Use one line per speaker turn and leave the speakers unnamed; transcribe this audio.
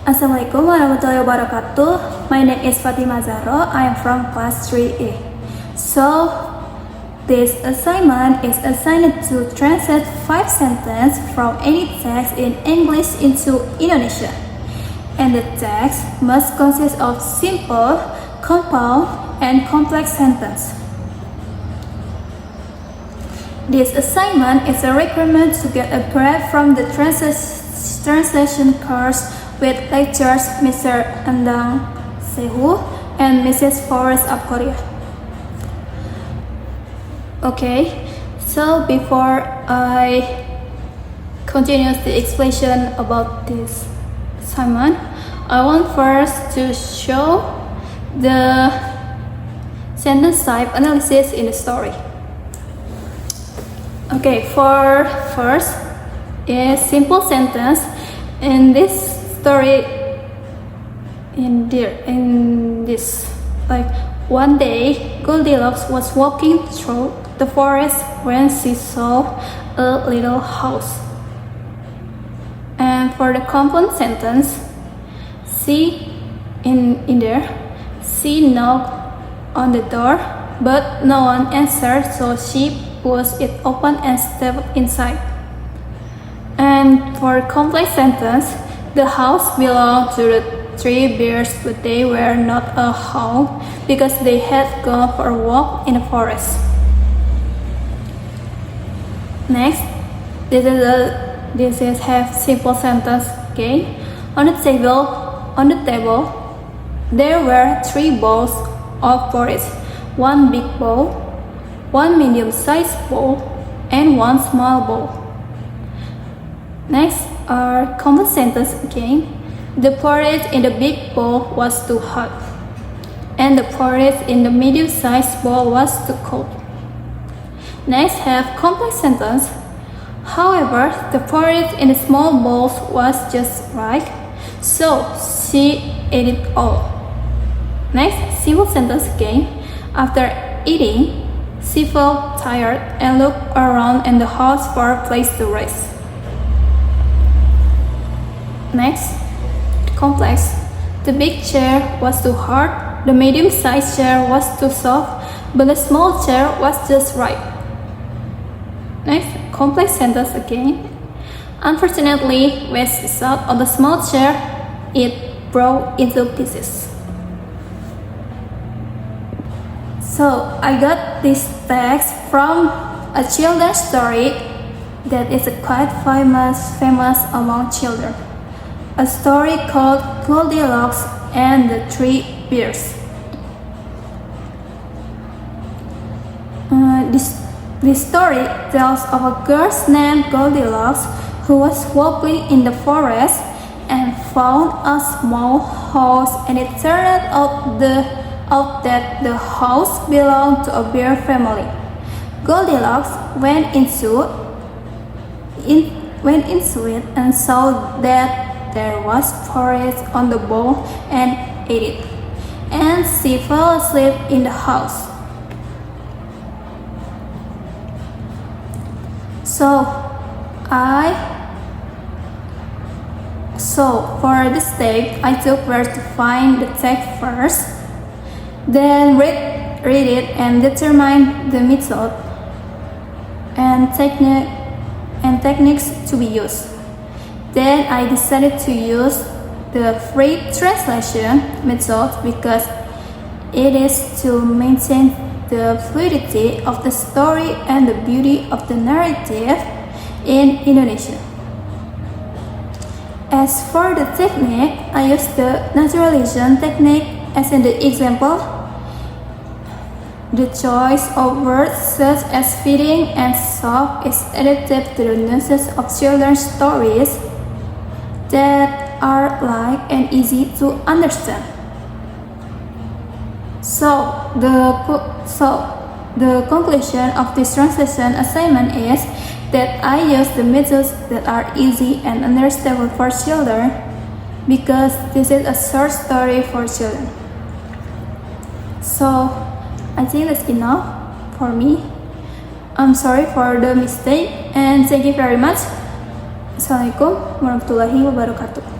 Assalamualaikum warahmatullahi wabarakatuh. My name is Fathimah Zahro. I am from class 3A. So, this assignment is assigned to translate 5 sentences from any text in English into Indonesian. And the text must consist of simple, compound, and complex sentences. This assignment is a requirement to get a grade from the translation course with lecturers Mr. Andang Sehu and Mrs. Forrest of Korea. Okay, so before I continue the explanation about this assignment, I want first to show the sentence type analysis in the story. Okay, for first is simple sentence. In this story, in this, like, one day Goldilocks was walking through the forest when she saw a little house. And for the compound sentence, she knocked on the door, but no one answered, so she pushed it open and stepped inside. And for complex sentence, the house belonged to the 3 bears, but they were not a home because they had gone for a walk in the forest. Next, this is have simple sentence. Okay, on the table, there were 3 bowls of porridge, 1 big bowl, 1 medium-sized bowl, and 1 small bowl. Next are common sentence again. The porridge in the big bowl was too hot, and the porridge in the medium-sized bowl was too cold. Next have complex sentence. However, the porridge in the small bowl was just right, so she ate it all. Next, simple sentence again. After eating, she felt tired and looked around in the house for a place to rest. Next, complex. The big chair was too hard, the medium-sized chair was too soft, but the small chair was just right. Next, complex sentence again. Unfortunately, when she sat on the small chair, it broke into pieces. So, I got this text from a children's story that is quite famous among children. A story called Goldilocks and the 3 Bears. This story tells of a girl named Goldilocks who was walking in the forest and found a small house, and it turned out that the house belonged to a bear family. Goldilocks went into it and saw that there was porridge on the bowl and ate it, and she fell asleep in the house. So for this step, I took where to find the text first, then read it and determine the method and techniques to be used. Then I decided to use the free translation method because it is to maintain the fluidity of the story and the beauty of the narrative in Indonesian. As for the technique, I used the naturalization technique as in the example. The choice of words such as feeding and soft is adapted to the nuances of children's stories that are light and easy to understand. So the conclusion of this translation assignment is that I use the methods that are easy and understandable for children because this is a short story for children. So I think that's enough for me. I'm sorry for the mistake and thank you very much. Assalamualaikum warahmatullahi wabarakatuh.